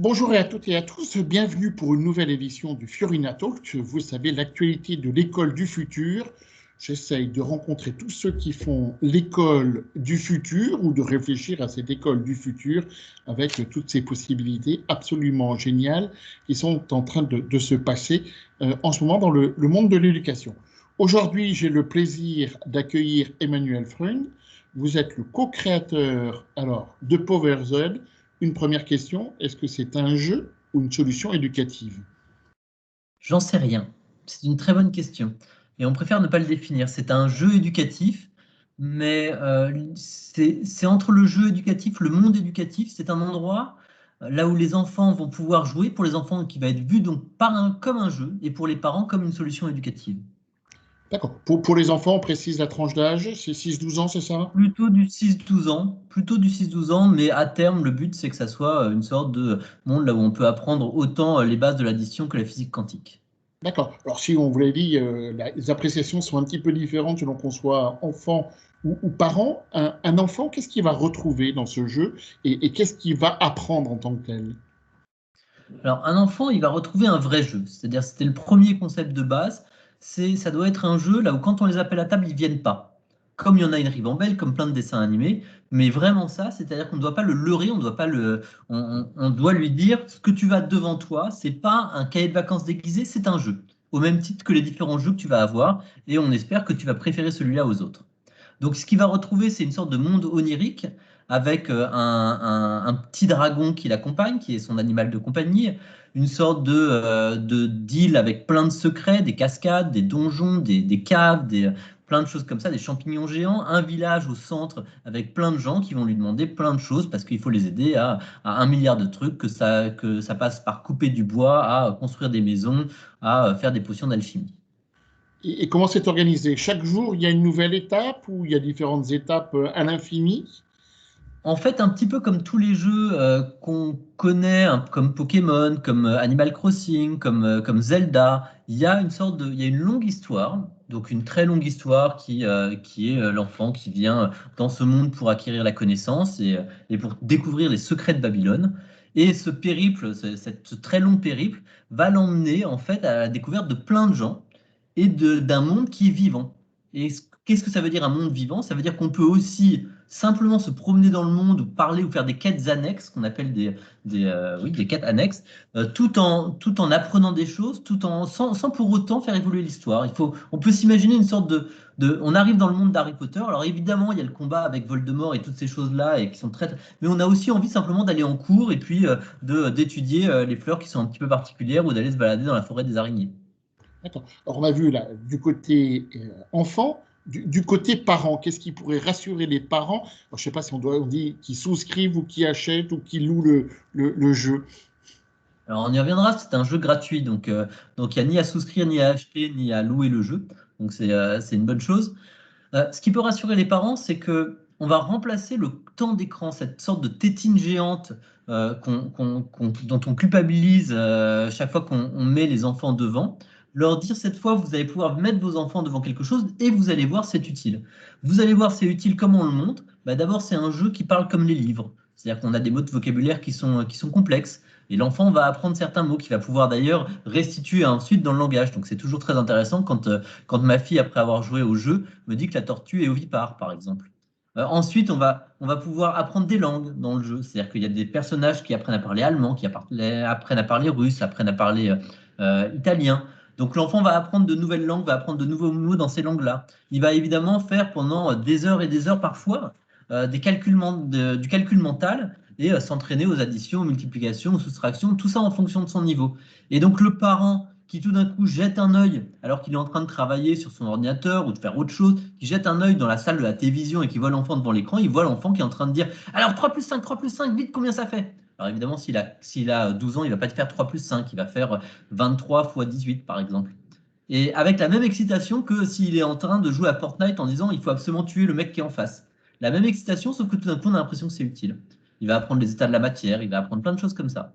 Bonjour à toutes et à tous, bienvenue pour une nouvelle édition du Fiorina Talk. Vous savez, l'actualité de l'école du futur. J'essaye de rencontrer tous ceux qui font l'école du futur ou de réfléchir à cette école du futur avec toutes ces possibilités absolument géniales qui sont en train de se passer en ce moment dans le monde de l'éducation. Aujourd'hui, j'ai le plaisir d'accueillir Emmanuel Freund. Vous êtes le co-créateur de PowerZ. Une première question, est-ce que c'est un jeu ou une solution éducative? J'en sais rien. C'est une très bonne question. Et on préfère ne pas le définir. C'est un jeu éducatif, mais c'est entre le jeu éducatif, le monde éducatif. C'est un endroit là où les enfants vont pouvoir jouer, pour les enfants qui va être vu donc comme un jeu, et pour les parents comme une solution éducative. D'accord. Pour les enfants, on précise la tranche d'âge, c'est 6-12 ans, c'est ça? Plutôt du 6-12 ans, mais à terme, le but, c'est que ça soit une sorte de monde là où on peut apprendre autant les bases de l'addition que la physique quantique. D'accord. Alors si on vous l'a dit, les appréciations sont un petit peu différentes selon qu'on soit enfant ou parent. Un enfant, qu'est-ce qu'il va retrouver dans ce jeu et qu'est-ce qu'il va apprendre en tant que tel? Alors, un enfant, il va retrouver un vrai jeu. C'est-à-dire, c'était le premier concept de base. Ça doit être un jeu là où quand on les appelle à table, ils viennent pas. Comme il y en a une ribambelle, comme plein de dessins animés, mais vraiment ça, c'est-à-dire qu'on ne doit pas le leurrer, on doit pas on doit lui dire ce que tu vas devant toi, c'est pas un cahier de vacances déguisé, c'est un jeu. Au même titre que les différents jeux que tu vas avoir, et on espère que tu vas préférer celui-là aux autres. Donc, ce qu'il va retrouver, c'est une sorte de monde onirique avec un petit dragon qui l'accompagne, qui est son animal de compagnie, une sorte de deal avec plein de secrets, des cascades, des donjons, des caves, plein de choses comme ça, des champignons géants, un village au centre avec plein de gens qui vont lui demander plein de choses parce qu'il faut les aider à un milliard de trucs, que ça passe par couper du bois, à construire des maisons, à faire des potions d'alchimie. Et comment c'est organisé? Chaque jour, il y a une nouvelle étape ou il y a différentes étapes à l'infini? En fait, un petit peu comme tous les jeux qu'on connaît, hein, comme Pokémon, comme Animal Crossing, comme Zelda, il y a une longue histoire, donc une très longue histoire qui est l'enfant qui vient dans ce monde pour acquérir la connaissance et pour découvrir les secrets de Babylone. Et ce périple, ce très long périple, va l'emmener en fait à la découverte de plein de gens et d'un monde qui est vivant. Et qu'est-ce que ça veut dire un monde vivant? Ça veut dire qu'on peut aussi simplement se promener dans le monde ou parler ou faire des quêtes annexes, qu'on appelle oui, des quêtes annexes, tout en apprenant des choses, sans pour autant faire évoluer l'histoire. On peut s'imaginer une sorte on arrive dans le monde d'Harry Potter. Alors évidemment, il y a le combat avec Voldemort et toutes ces choses-là et qui sont très, mais on a aussi envie simplement d'aller en cours et puis d'étudier les fleurs qui sont un petit peu particulières ou d'aller se balader dans la forêt des araignées. D'accord. Alors, on a vu là, du côté enfant, du côté parent, qu'est-ce qui pourrait rassurer les parents? Alors, je ne sais pas si on dit qui souscrivent ou qui achètent ou qui louent le jeu. Alors on y reviendra, c'est un jeu gratuit, donc il n'y a ni à souscrire, ni à acheter, ni à louer le jeu. Donc c'est une bonne chose. Ce qui peut rassurer les parents, c'est que on va remplacer le temps d'écran, cette sorte de tétine géante dont on culpabilise chaque fois qu'on met les enfants devant. Leur dire cette fois, vous allez pouvoir mettre vos enfants devant quelque chose et vous allez voir, c'est utile. Vous allez voir, c'est utile, comment on le montre? Bah, d'abord, c'est un jeu qui parle comme les livres. C'est-à-dire qu'on a des mots de vocabulaire qui sont complexes. Et l'enfant va apprendre certains mots qu'il va pouvoir d'ailleurs restituer ensuite dans le langage. Donc c'est toujours très intéressant quand ma fille, après avoir joué au jeu, me dit que la tortue est ovipare, par exemple. Ensuite, on va pouvoir apprendre des langues dans le jeu. C'est-à-dire qu'il y a des personnages qui apprennent à parler allemand, apprennent à parler russe, apprennent à parler italien. Donc l'enfant va apprendre de nouvelles langues, va apprendre de nouveaux mots dans ces langues-là. Il va évidemment faire pendant des heures et des heures parfois du calcul mental et s'entraîner aux additions, aux multiplications, aux soustractions, tout ça en fonction de son niveau. Et donc le parent qui tout d'un coup jette un œil alors qu'il est en train de travailler sur son ordinateur ou de faire autre chose, qui jette un œil dans la salle de la télévision et qui voit l'enfant devant l'écran, il voit l'enfant qui est en train de dire alors 3 plus 5, 3 plus 5, vite, combien ça fait? Alors évidemment, s'il a 12 ans, il ne va pas te faire 3 plus 5, il va faire 23 fois 18 par exemple. Et avec la même excitation que s'il est en train de jouer à Fortnite en disant il faut absolument tuer le mec qui est en face. La même excitation, sauf que tout d'un coup, on a l'impression que c'est utile. Il va apprendre les états de la matière, il va apprendre plein de choses comme ça.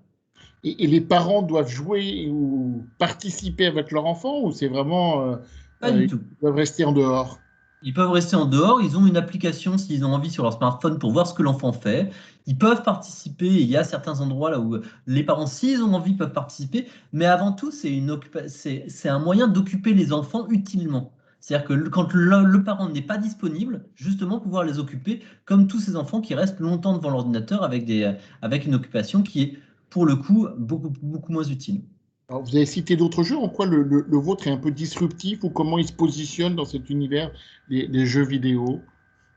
Et les parents doivent jouer ou participer avec leur enfant ou c'est vraiment Pas du ils tout. doivent rester en dehors? Ils peuvent rester en dehors, ils ont une application s'ils ont envie sur leur smartphone pour voir ce que l'enfant fait. Ils peuvent participer, il y a certains endroits là où les parents, s'ils ont envie, peuvent participer, mais avant tout, c'est un moyen d'occuper les enfants utilement. C'est-à-dire que quand le parent n'est pas disponible, justement pouvoir les occuper, comme tous ces enfants qui restent longtemps devant l'ordinateur avec une occupation qui est, pour le coup, beaucoup, beaucoup moins utile. Alors, vous avez cité d'autres jeux, en quoi le vôtre est un peu disruptif ou comment il se positionne dans cet univers des jeux vidéo?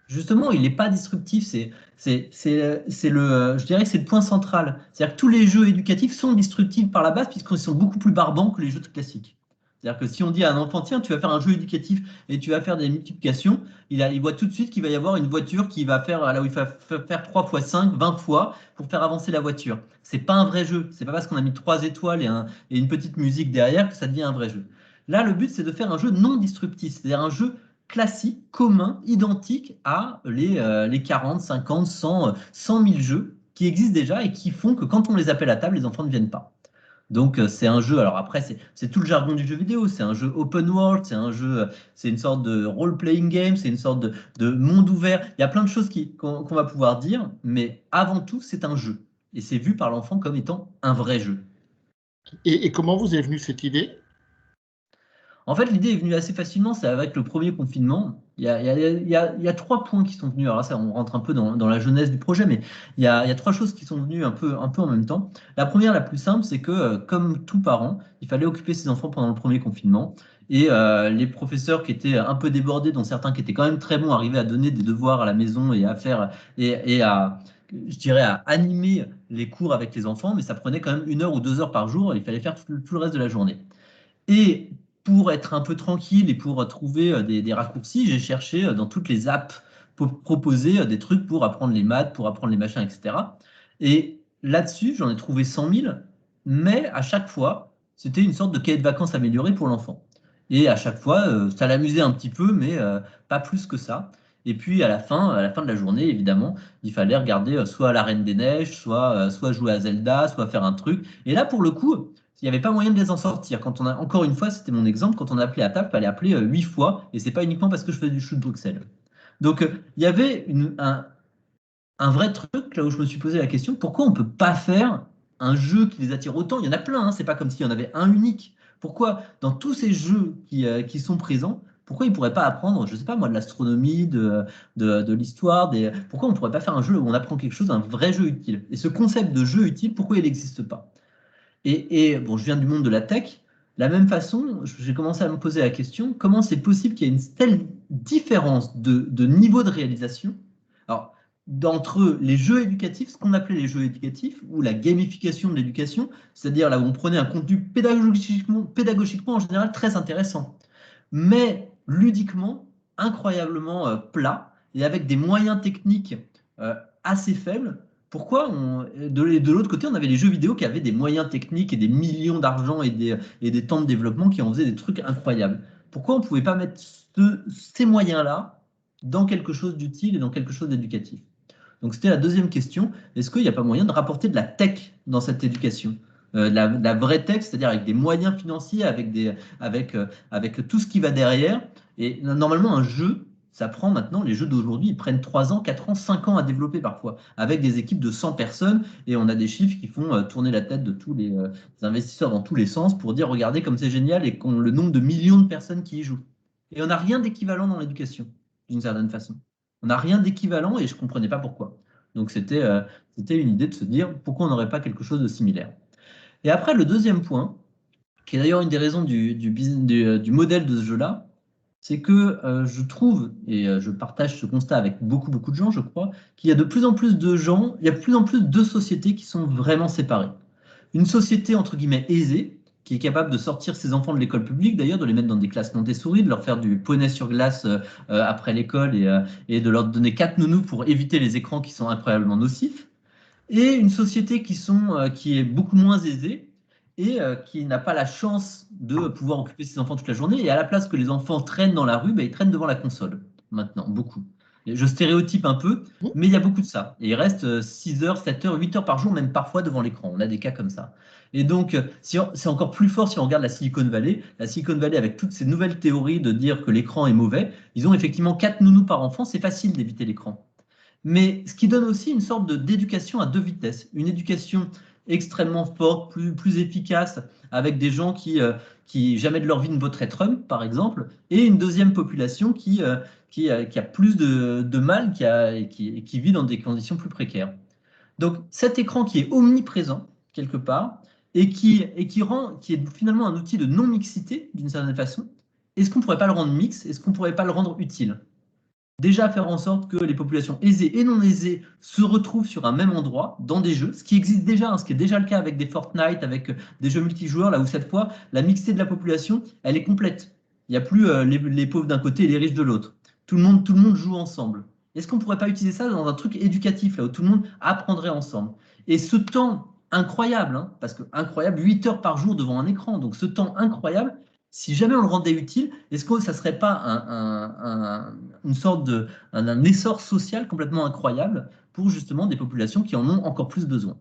Justement, il n'est pas disruptif, je dirais que c'est le point central. C'est-à-dire que tous les jeux éducatifs sont disruptifs par la base puisqu'ils sont beaucoup plus barbants que les jeux classiques. C'est-à-dire que si on dit à un enfant, tiens, tu vas faire un jeu éducatif et tu vas faire des multiplications, il voit tout de suite qu'il va y avoir une voiture qui va faire, là où il va faire 3 fois 5, 20 fois pour faire avancer la voiture. C'est pas un vrai jeu. C'est pas parce qu'on a mis 3 étoiles et une petite musique derrière que ça devient un vrai jeu. Là, le but, c'est de faire un jeu non disruptif, c'est-à-dire un jeu classique, commun, identique à les 40, 50, 100, 100 000 jeux qui existent déjà et qui font que quand on les appelle à table, les enfants ne viennent pas. Donc c'est un jeu, alors après c'est tout le jargon du jeu vidéo, c'est un jeu open world, c'est une sorte de role-playing game, c'est une sorte de monde ouvert, il y a plein de choses qu'on va pouvoir dire, mais avant tout c'est un jeu. Et c'est vu par l'enfant comme étant un vrai jeu. Et comment vous est venue cette idée? En fait, l'idée est venue assez facilement, c'est avec le premier confinement. Il y a 3 points qui sont venus. Alors là, ça, on rentre un peu dans la jeunesse du projet, mais il y a 3 choses qui sont venues un peu en même temps. La première, la plus simple, c'est que, comme tout parent, il fallait occuper ses enfants pendant le premier confinement. Et les professeurs qui étaient un peu débordés, dont certains qui étaient quand même très bons, arrivaient à donner des devoirs à la maison et à faire, et à, je dirais, à animer les cours avec les enfants, mais ça prenait quand même 1 heure ou 2 heures par jour, et il fallait faire tout le reste de la journée. Et pour être un peu tranquille et pour trouver des raccourcis, j'ai cherché dans toutes les apps pour proposer des trucs pour apprendre les maths, pour apprendre les machins, etc. Et là-dessus, j'en ai trouvé 100 000, mais à chaque fois, c'était une sorte de cahier de vacances amélioré pour l'enfant. Et à chaque fois, ça l'amusait un petit peu, mais pas plus que ça. Et puis à la fin de la journée, évidemment, il fallait regarder soit La Reine des Neiges, soit jouer à Zelda, soit faire un truc. Et là, pour le coup, il n'y avait pas moyen de les en sortir. Encore une fois, c'était mon exemple, quand on appelait à table, il fallait appeler 8 fois, et c'est pas uniquement parce que je faisais du chou de Bruxelles. Donc, il y avait un vrai truc là où je me suis posé la question, pourquoi on ne peut pas faire un jeu qui les attire autant? Il y en a plein, hein, c'est pas comme s'il y en avait un unique. Pourquoi, dans tous ces jeux qui sont présents, pourquoi ils ne pourraient pas apprendre, je ne sais pas moi, de l'astronomie, de l'histoire, pourquoi on ne pourrait pas faire un jeu où on apprend quelque chose, un vrai jeu utile? Et ce concept de jeu utile, pourquoi il n'existe pas? Et bon, je viens du monde de la tech. De la même façon, j'ai commencé à me poser la question, comment c'est possible qu'il y ait une telle différence de niveau de réalisation? Alors, d'entre les jeux éducatifs, ce qu'on appelait les jeux éducatifs, ou la gamification de l'éducation, c'est-à-dire là où on prenait un contenu pédagogiquement en général très intéressant, mais ludiquement incroyablement plat et avec des moyens techniques assez faibles. Pourquoi de l'autre côté, on avait les jeux vidéo qui avaient des moyens techniques et des millions d'argent et des temps de développement qui en faisaient des trucs incroyables? Pourquoi on ne pouvait pas mettre ces moyens-là dans quelque chose d'utile et dans quelque chose d'éducatif? Donc c'était la deuxième question. Est-ce qu'il n'y a pas moyen de rapporter de la tech dans cette éducation? De la vraie tech, c'est-à-dire avec des moyens financiers, avec tout ce qui va derrière. Et normalement, un jeu, ça prend maintenant, les jeux d'aujourd'hui, ils prennent 3 ans, 4 ans, 5 ans à développer parfois, avec des équipes de 100 personnes, et on a des chiffres qui font tourner la tête de tous les investisseurs dans tous les sens pour dire, regardez comme c'est génial, et qu'on le nombre de millions de personnes qui y jouent. Et on n'a rien d'équivalent dans l'éducation, d'une certaine façon. On n'a rien d'équivalent et je ne comprenais pas pourquoi. Donc c'était une idée de se dire pourquoi on n'aurait pas quelque chose de similaire. Et après, le deuxième point, qui est d'ailleurs une des raisons du modèle de ce jeu-là, c'est que je trouve, et je partage ce constat avec beaucoup, beaucoup de gens, je crois, qu'il y a de plus en plus de gens, il y a de plus en plus de sociétés qui sont vraiment séparées. Une société, entre guillemets, aisée, qui est capable de sortir ses enfants de l'école publique, d'ailleurs, de les mettre dans des classes Montessori, de leur faire du poney sur glace après l'école et de leur donner 4 nounous pour éviter les écrans qui sont incroyablement nocifs. Et une société qui est beaucoup moins aisée et qui n'a pas la chance de pouvoir occuper ses enfants toute la journée. Et à la place que les enfants traînent dans la rue, ben, ils traînent devant la console, maintenant, beaucoup. Je stéréotype un peu, Mmh. mais il y a beaucoup de ça. Et il reste 6 heures, 7 heures, 8 heures par jour, même parfois devant l'écran. On a des cas comme ça. Et donc, c'est encore plus fort si on regarde la Silicon Valley. La Silicon Valley, avec toutes ces nouvelles théories de dire que l'écran est mauvais, ils ont effectivement 4 nounous par enfant. C'est facile d'éviter l'écran. Mais ce qui donne aussi une sorte d'éducation à deux vitesses. Une éducation extrêmement forte, plus efficace, avec des gens qui jamais de leur vie ne voteraient Trump, par exemple, et une deuxième population qui a plus de mal, qui vit dans des conditions plus précaires. Donc cet écran qui est omniprésent, quelque part, qui est finalement un outil de non-mixité, d'une certaine façon, est-ce qu'on ne pourrait pas le rendre mix? Est-ce qu'on ne pourrait pas le rendre utile? Déjà faire en sorte que les populations aisées et non aisées se retrouvent sur un même endroit dans des jeux, ce qui existe déjà, ce qui est déjà le cas avec des Fortnite, avec des jeux multijoueurs, là où cette fois, la mixité de la population, elle est complète. Il n'y a plus les pauvres d'un côté et les riches de l'autre. Tout le monde joue ensemble. Est-ce qu'on ne pourrait pas utiliser ça dans un truc éducatif, là où tout le monde apprendrait ensemble? Et ce temps incroyable, hein, parce que incroyable, 8 heures par jour devant un écran, donc ce temps incroyable, si jamais on le rendait utile, est-ce que ça ne serait pas une sorte un essor social complètement incroyable pour justement des populations qui en ont encore plus besoin?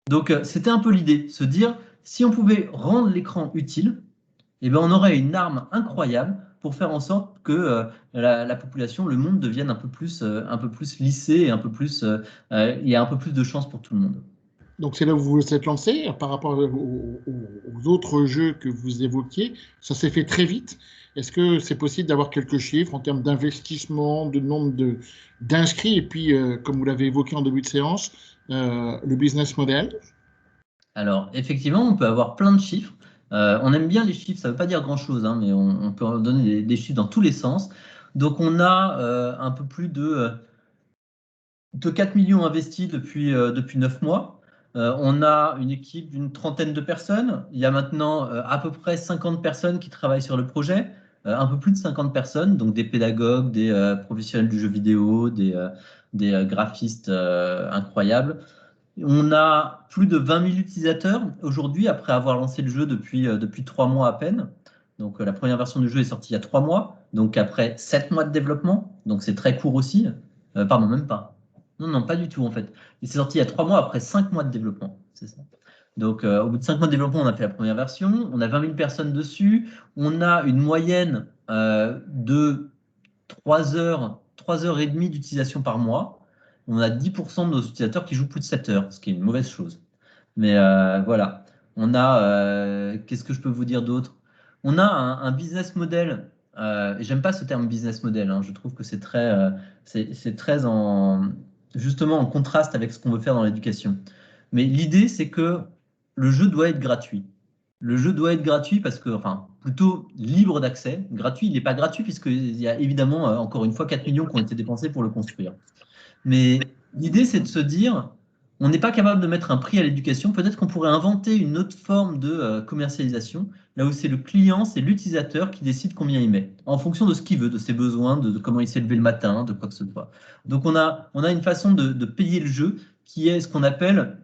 Donc, c'était un peu l'idée, se dire, si on pouvait rendre l'écran utile, eh ben, on aurait une arme incroyable pour faire en sorte que la population, le monde devienne un peu plus lissé et il y a un peu plus de chance pour tout le monde. Donc c'est là où vous vous êtes lancé par rapport aux autres jeux que vous évoquiez. Ça s'est fait très vite. Est-ce que c'est possible d'avoir quelques chiffres en termes d'investissement, de nombre d'inscrits et puis, comme vous l'avez évoqué en début de séance, le business model? Alors, effectivement, on peut avoir plein de chiffres. On aime bien les chiffres, ça ne veut pas dire grand-chose, hein, mais on peut en donner des chiffres dans tous les sens. Donc, on a un peu plus de 4 millions investis depuis 9 mois. On a une équipe d'une trentaine de personnes. Il y a maintenant à peu près 50 personnes qui travaillent sur le projet, un peu plus de 50 personnes, donc des pédagogues, des professionnels du jeu vidéo, des graphistes incroyables. On a plus de 20 000 utilisateurs aujourd'hui, après avoir lancé le jeu depuis 3 mois à peine. Donc, la première version du jeu est sortie il y a 3 mois, donc après 7 mois de développement. Donc, c'est très court aussi. Pardon, même pas. Non, non, pas du tout en fait. Il s'est sorti il y a 3 mois après 5 mois de développement. C'est ça. Donc, au bout de 5 mois de développement, on a fait la première version. On a 20 000 personnes dessus. On a une moyenne de 3 heures et demie d'utilisation par mois. On a 10% de nos utilisateurs qui jouent plus de 7 heures, ce qui est une mauvaise chose. Mais voilà. On a, qu'est-ce que je peux vous dire d'autre? On a un business model. Et j'aime pas ce terme business model, hein. Je trouve que c'est très justement en contraste avec ce qu'on veut faire dans l'éducation. Mais l'idée, c'est que le jeu doit être gratuit. Le jeu doit être gratuit parce que, enfin, plutôt libre d'accès. Gratuit, il n'est pas gratuit puisqu'il y a évidemment, encore une fois, 4 millions qui ont été dépensés pour le construire. Mais l'idée, c'est de se dire, on n'est pas capable de mettre un prix à l'éducation. Peut-être qu'on pourrait inventer une autre forme de commercialisation, là où c'est le client, c'est l'utilisateur qui décide combien il met, en fonction de ce qu'il veut, de ses besoins, de comment il s'est levé le matin, de quoi que ce soit. Donc on a une façon de payer le jeu qui est ce qu'on appelle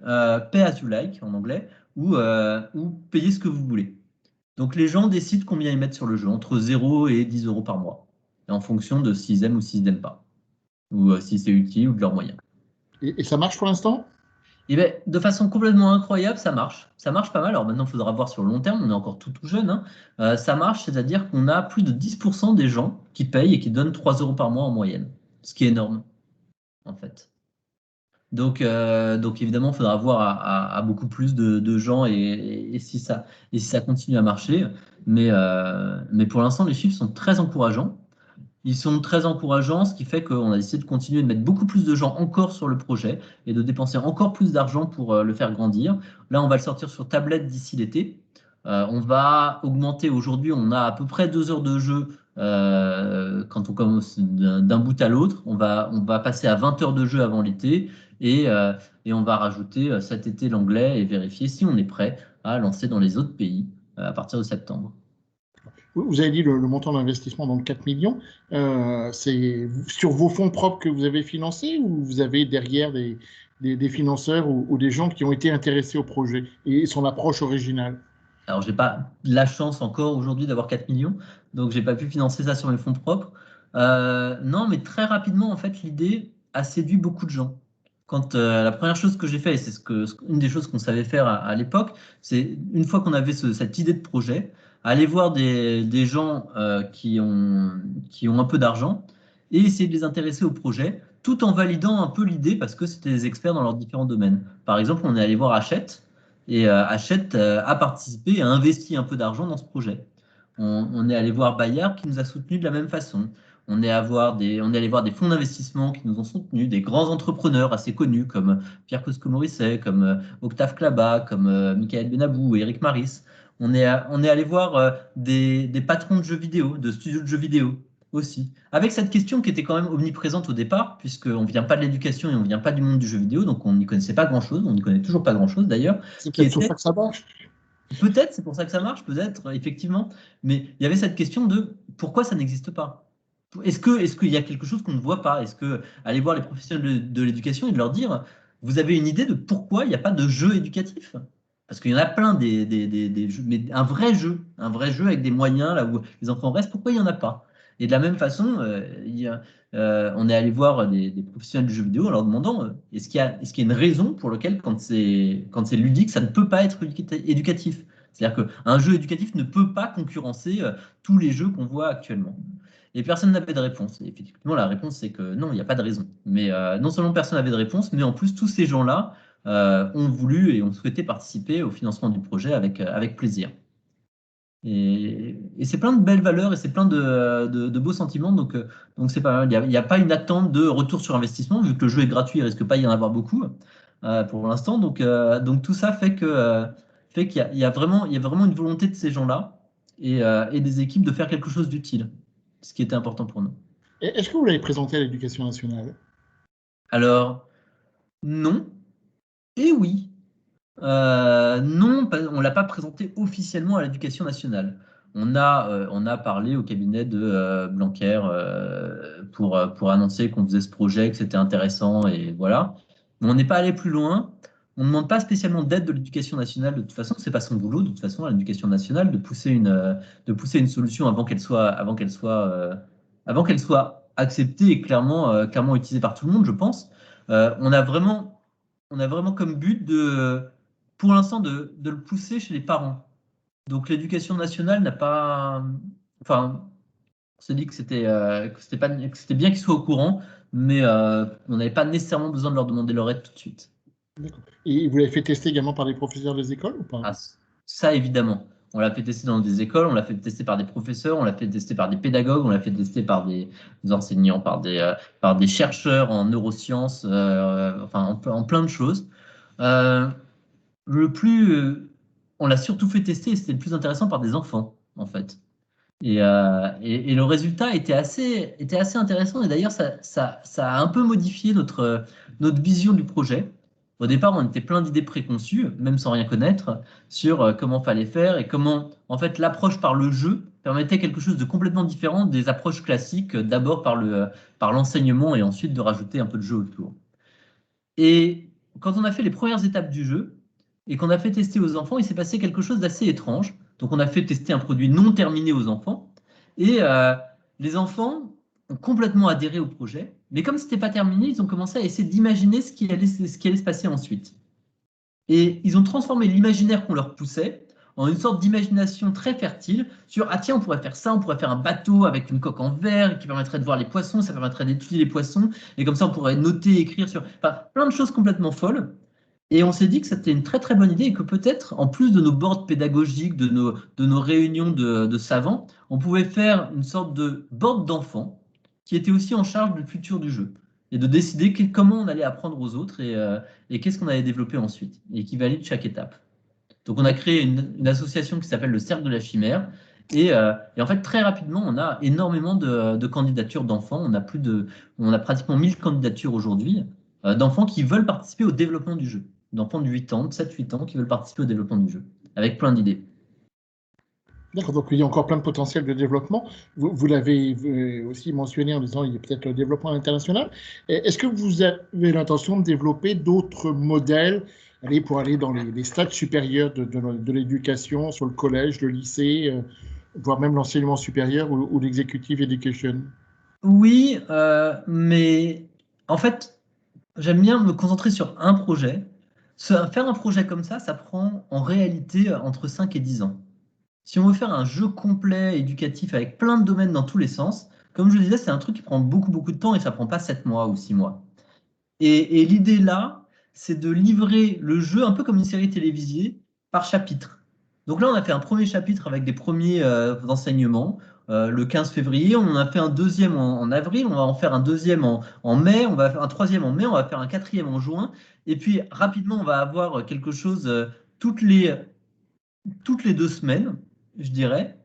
pay as you like en anglais, ou payer ce que vous voulez. Donc les gens décident combien ils mettent sur le jeu, entre 0 et 10 euros par mois, et en fonction de s'ils aiment ou s'ils n'aiment pas, ou si c'est utile ou de leurs moyens. Et ça marche pour l'instant? Et bien, de façon complètement incroyable, ça marche. Ça marche pas mal. Alors maintenant, il faudra voir sur le long terme, on est encore tout jeune, hein. Ça marche, c'est-à-dire qu'on a plus de 10% des gens qui payent et qui donnent 3 euros par mois en moyenne, ce qui est énorme, en fait. Donc évidemment, il faudra voir à beaucoup plus de gens et si ça continue à marcher. Mais pour l'instant, les chiffres sont très encourageants. Ils sont très encourageants, ce qui fait qu'on a décidé de continuer de mettre beaucoup plus de gens encore sur le projet et de dépenser encore plus d'argent pour le faire grandir. Là, on va le sortir sur tablette d'ici l'été. On va augmenter. Aujourd'hui, on a à peu près 2 heures de jeu quand on commence d'un bout à l'autre. On va passer à 20 heures de jeu avant l'été et on va rajouter cet été l'anglais et vérifier si on est prêt à lancer dans les autres pays à partir de septembre. Vous avez dit le montant d'investissement, donc 4 millions. C'est sur vos fonds propres que vous avez financé ou vous avez derrière des financeurs ou des gens qui ont été intéressés au projet et son approche originale? Alors, je n'ai pas la chance encore aujourd'hui d'avoir 4 millions, donc je n'ai pas pu financer ça sur mes fonds propres. Non, mais très rapidement, en fait, l'idée a séduit beaucoup de gens. Quand la première chose que j'ai fait, et c'est une des choses qu'on savait faire à l'époque, c'est une fois qu'on avait cette idée de projet, aller voir des gens qui ont un peu d'argent et essayer de les intéresser au projet, tout en validant un peu l'idée parce que c'était des experts dans leurs différents domaines. Par exemple, on est allé voir Hachette et Hachette a participé et a investi un peu d'argent dans ce projet. On est allé voir Bayard qui nous a soutenus de la même façon. On est allé voir des fonds d'investissement qui nous ont soutenus, des grands entrepreneurs assez connus comme Pierre Cosco-Morisset, comme Octave Klaba, comme Michael Benabou et Eric Maris. On est allé voir des patrons de jeux vidéo, de studios de jeux vidéo aussi, avec cette question qui était quand même omniprésente au départ, puisqu'on ne vient pas de l'éducation et on ne vient pas du monde du jeu vidéo, donc on n'y connaissait pas grand-chose, on n'y connaît toujours pas grand-chose d'ailleurs, C'est qui peut-être sur était ça que ça marche. peut-être, c'est pour ça que ça marche, peut-être, effectivement, mais il y avait cette question de pourquoi ça n'existe pas? Est-ce qu'il y a quelque chose qu'on ne voit pas? Est-ce que aller voir les professionnels de l'éducation et de leur dire, vous avez une idée de pourquoi il n'y a pas de jeu éducatif? Parce qu'il y en a plein des jeux, mais un vrai jeu avec des moyens là où les enfants restent, pourquoi il n'y en a pas? Et de la même façon, on est allé voir des professionnels du jeu vidéo en leur demandant est-ce qu'il y a une raison pour laquelle, quand c'est ludique, ça ne peut pas être éducatif? C'est-à-dire qu'un jeu éducatif ne peut pas concurrencer tous les jeux qu'on voit actuellement. Et personne n'avait de réponse. Et effectivement, la réponse, c'est que non, il n'y a pas de raison. Mais non seulement personne n'avait de réponse, mais en plus, tous ces gens-là ont voulu et ont souhaité participer au financement du projet avec plaisir. Et c'est plein de belles valeurs et c'est plein de beaux sentiments. Donc c'est pas mal. Il n'y a pas une attente de retour sur investissement, vu que le jeu est gratuit, il ne risque pas d'y en avoir beaucoup pour l'instant. Donc tout ça fait qu'il y a vraiment une volonté de ces gens-là et des équipes de faire quelque chose d'utile, ce qui était important pour nous. Est-ce que vous l'avez présenté à l'Éducation nationale? Alors, non et oui. Non, on ne l'a pas présenté officiellement à l'Éducation nationale. On a parlé au cabinet de Blanquer pour annoncer qu'on faisait ce projet, que c'était intéressant, et voilà. Mais on n'est pas allé plus loin. On ne demande pas spécialement d'aide de l'Éducation nationale de toute façon. C'est pas son boulot de toute façon à l'Éducation nationale de pousser une solution avant qu'elle soit acceptée et clairement utilisée par tout le monde, je pense. On a vraiment comme but pour l'instant, de le pousser chez les parents. Donc l'éducation nationale n'a pas. Enfin, on s'est dit que c'était bien qu'ils soient au courant, mais on n'avait pas nécessairement besoin de leur demander leur aide tout de suite. Et vous l'avez fait tester également par les professeurs des écoles ou pas? Ah, ça, évidemment. On l'a fait tester dans des écoles, on l'a fait tester par des professeurs, on l'a fait tester par des pédagogues, on l'a fait tester par des enseignants, par des chercheurs en neurosciences, enfin en plein de choses. Euh, le plus, on l'a surtout fait tester, et c'était le plus intéressant, par des enfants, en fait. Et le résultat était assez intéressant. Et d'ailleurs, ça a un peu modifié notre vision du projet. Au départ, on était plein d'idées préconçues, même sans rien connaître, sur comment fallait faire et comment, en fait, l'approche par le jeu permettait quelque chose de complètement différent des approches classiques, d'abord par l'enseignement et ensuite de rajouter un peu de jeu autour. Et quand on a fait les premières étapes du jeu et qu'on a fait tester aux enfants, il s'est passé quelque chose d'assez étrange. Donc on a fait tester un produit non terminé aux enfants et les enfants ont complètement adhéré au projet. Mais comme ce n'était pas terminé, ils ont commencé à essayer d'imaginer ce qui allait se passer ensuite. Et ils ont transformé l'imaginaire qu'on leur poussait en une sorte d'imagination très fertile sur ah tiens, on pourrait faire ça, on pourrait faire un bateau avec une coque en verre qui permettrait de voir les poissons, ça permettrait d'étudier les poissons, et comme ça on pourrait noter, écrire sur. Enfin, plein de choses complètement folles. Et on s'est dit que c'était une très très bonne idée et que peut-être, en plus de nos boards pédagogiques, de nos réunions de savants, on pouvait faire une sorte de board d'enfants qui était aussi en charge du futur du jeu et de décider comment on allait apprendre aux autres et qu'est-ce qu'on allait développer ensuite et qui valide chaque étape. Donc on a créé une association qui s'appelle le Cercle de la Chimère et en fait très rapidement on a énormément de candidatures d'enfants. On a pratiquement 1000 candidatures aujourd'hui d'enfants qui veulent participer au développement du jeu. D'enfants de 8 ans, de 7-8 ans qui veulent participer au développement du jeu avec plein d'idées. D'accord, donc il y a encore plein de potentiel de développement. Vous l'avez aussi mentionné en disant il y a peut-être le développement international. Est-ce que vous avez l'intention de développer d'autres modèles pour aller dans les stades supérieurs de l'éducation, sur le collège, le lycée, voire même l'enseignement supérieur ou l'executive education? Oui, mais en fait, j'aime bien me concentrer sur un projet. Faire un projet comme ça prend en réalité entre 5 et 10 ans. Si on veut faire un jeu complet, éducatif, avec plein de domaines dans tous les sens, comme je le disais, c'est un truc qui prend beaucoup, beaucoup de temps et ça prend pas 7 mois ou 6 mois. Et l'idée là, c'est de livrer le jeu un peu comme une série télévisée par chapitre. Donc là, on a fait un premier chapitre avec des premiers enseignements le 15 février. On en a fait un deuxième en avril. On va en faire un deuxième en mai. On va faire un troisième en mai. On va faire un quatrième en juin. Et puis rapidement, on va avoir quelque chose toutes les 2 semaines, je dirais.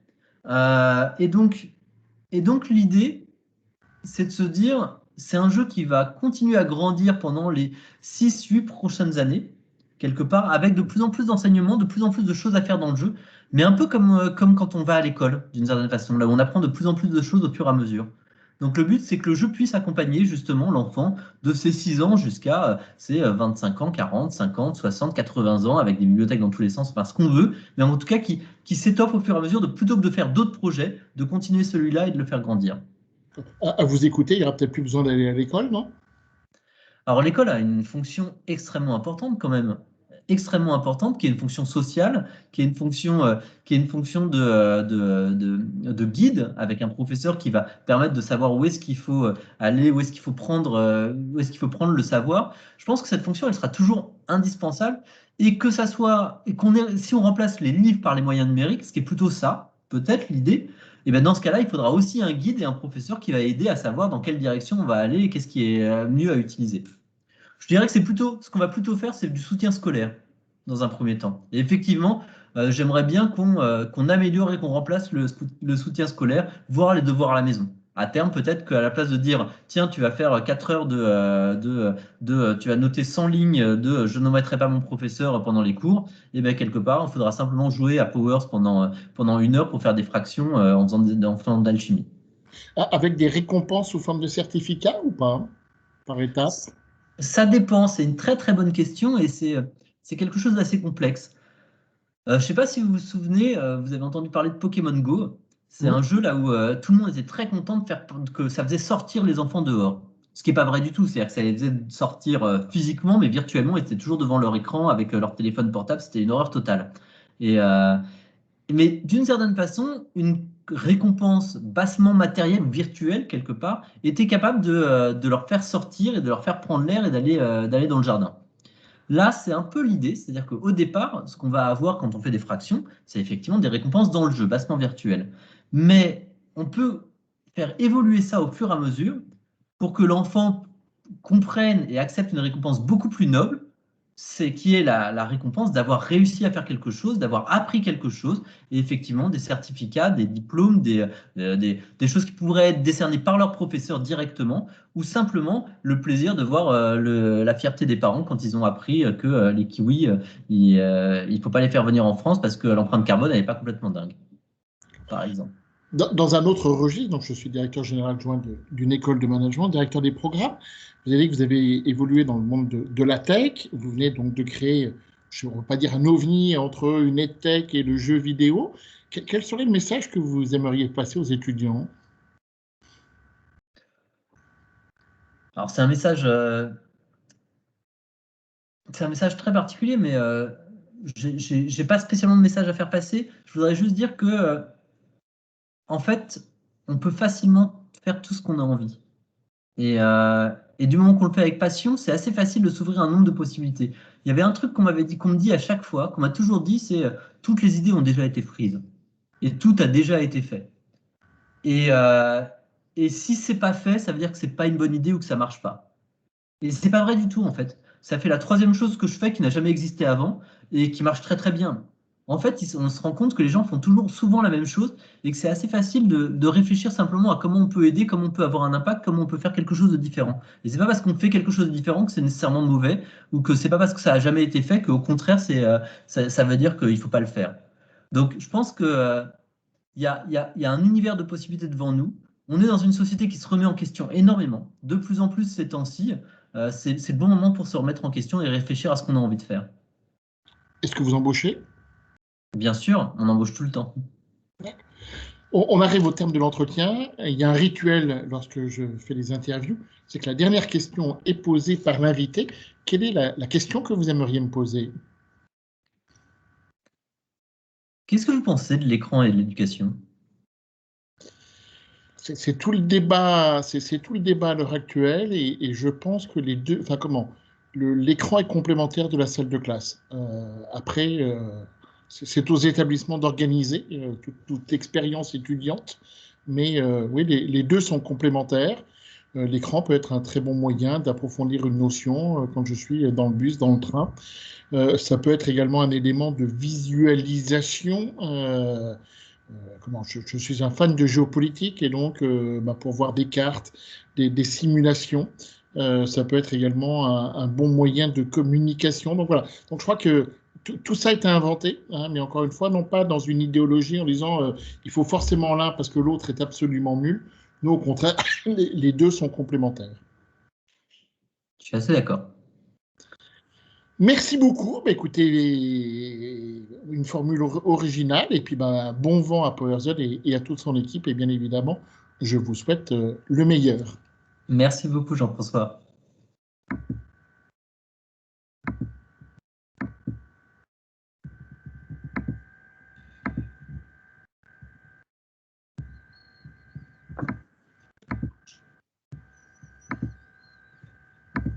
Et donc l'idée, c'est de se dire, c'est un jeu qui va continuer à grandir pendant les 6-8 prochaines années, quelque part, avec de plus en plus d'enseignements, de plus en plus de choses à faire dans le jeu, mais un peu comme quand on va à l'école, d'une certaine façon, là où on apprend de plus en plus de choses au fur et à mesure. Donc le but, c'est que le jeu puisse accompagner justement l'enfant de ses 6 ans jusqu'à ses 25 ans, 40, 50, 60, 80 ans, avec des bibliothèques dans tous les sens, enfin ce qu'on veut, mais en tout cas qui s'étoffe au fur et à mesure, plutôt que de faire d'autres projets, de continuer celui-là et de le faire grandir. À vous écouter, il n'y aura peut-être plus besoin d'aller à l'école, non? Alors l'école a une fonction extrêmement importante quand même, extrêmement importante, qui est une fonction sociale, qui est une fonction de guide avec un professeur qui va permettre de savoir où est-ce qu'il faut aller, où est-ce qu'il faut prendre le savoir. Je pense que cette fonction, elle sera toujours indispensable et que ça soit, et si on remplace les livres par les moyens numériques, ce qui est plutôt ça, peut-être l'idée. Et bien dans ce cas-là, il faudra aussi un guide et un professeur qui va aider à savoir dans quelle direction on va aller et qu'est-ce qui est mieux à utiliser. Je dirais que ce qu'on va plutôt faire, c'est du soutien scolaire dans un premier temps. Et effectivement, j'aimerais bien qu'on améliore et qu'on remplace le soutien scolaire, voire les devoirs à la maison. À terme, peut-être qu'à la place de dire, tiens, tu vas faire 4 heures tu vas noter 100 lignes de je ne mettrai pas mon professeur pendant les cours, et bien quelque part, il faudra simplement jouer à Powers pendant 1 heure pour faire des fractions en faisant de l'alchimie. Ah, avec des récompenses sous forme de certificat ou pas, par étape? Ça dépend, c'est une très très bonne question et c'est quelque chose d'assez complexe. Je ne sais pas si vous vous souvenez, vous avez entendu parler de Pokémon Go. C'est Hmm. un jeu là où tout le monde était très content de faire que ça faisait sortir les enfants dehors. Ce qui n'est pas vrai du tout, c'est-à-dire que ça les faisait sortir physiquement, mais virtuellement, ils étaient toujours devant leur écran avec leur téléphone portable, c'était une horreur totale. Et, mais d'une certaine façon, une récompense bassement matérielle ou virtuelle, quelque part, était capable de leur faire sortir et de leur faire prendre l'air et d'aller dans le jardin. Là, c'est un peu l'idée, c'est-à-dire qu'au départ, ce qu'on va avoir quand on fait des fractions, c'est effectivement des récompenses dans le jeu, bassement virtuelles. Mais on peut faire évoluer ça au fur et à mesure pour que l'enfant comprenne et accepte une récompense beaucoup plus noble, c'est qui est la récompense d'avoir réussi à faire quelque chose, d'avoir appris quelque chose, et effectivement des certificats, des diplômes, des choses qui pourraient être décernées par leur professeur directement, ou simplement le plaisir de voir la fierté des parents quand ils ont appris que les kiwis, il ne faut pas les faire venir en France parce que l'empreinte carbone n'est pas complètement dingue, par exemple. Dans un autre registre, donc je suis directeur général adjoint d'une école de management, directeur des programmes. Vous avez dit que vous avez évolué dans le monde de la tech. Vous venez donc de créer, je ne veux pas dire un ovni entre une EdTech et le jeu vidéo. Quel serait le message que vous aimeriez passer aux étudiants? Alors c'est un message très particulier, mais j'ai pas spécialement de message à faire passer. Je voudrais juste dire que en fait, on peut facilement faire tout ce qu'on a envie. Et du moment qu'on le fait avec passion, c'est assez facile de s'ouvrir un nombre de possibilités. Il y avait un truc qu'on m'avait dit, qu'on me dit à chaque fois, qu'on m'a toujours dit, c'est toutes les idées ont déjà été prises et tout a déjà été fait. Et, euh, et si c'est pas fait, ça veut dire que c'est pas une bonne idée ou que ça marche pas. Et c'est pas vrai du tout en fait. Ça fait la troisième chose que je fais qui n'a jamais existé avant et qui marche très très bien. En fait, on se rend compte que les gens font toujours souvent la même chose et que c'est assez facile de réfléchir simplement à comment on peut aider, comment on peut avoir un impact, comment on peut faire quelque chose de différent. Et c'est pas parce qu'on fait quelque chose de différent que c'est nécessairement mauvais ou que c'est pas parce que ça a jamais été fait qu'au contraire ça veut dire qu'il faut pas le faire. Donc je pense que il y a un univers de possibilités devant nous. On est dans une société qui se remet en question énormément, de plus en plus ces temps-ci. C'est le bon moment pour se remettre en question et réfléchir à ce qu'on a envie de faire. Est-ce que vous embauchez? Bien sûr, on embauche tout le temps. On arrive au terme de l'entretien. Il y a un rituel lorsque je fais les interviews, c'est que la dernière question est posée par l'invité. Quelle est la question que vous aimeriez me poser? Qu'est-ce que vous pensez de l'écran et de l'éducation? C'est tout le débat, c'est tout le débat à l'heure actuelle, et je pense que les deux, enfin comment, l'écran est complémentaire de la salle de classe. Après, c'est aux établissements d'organiser toute expérience étudiante, mais oui, les deux sont complémentaires. L'écran peut être un très bon moyen d'approfondir une notion quand je suis dans le bus, dans le train. Ça peut être également un élément de visualisation. Comment, je suis un fan de géopolitique, et donc pour voir des cartes, des simulations, ça peut être également un bon moyen de communication. Donc voilà. Donc je crois que tout ça a été inventé, hein, mais encore une fois, non pas dans une idéologie en disant il faut forcément l'un parce que l'autre est absolument nul. Nous, au contraire, les deux sont complémentaires. Je suis assez d'accord. Merci beaucoup. Bah, écoutez, une formule originale. Et puis, bon vent à PowerZ et à toute son équipe. Et bien évidemment, je vous souhaite le meilleur. Merci beaucoup, Jean-François.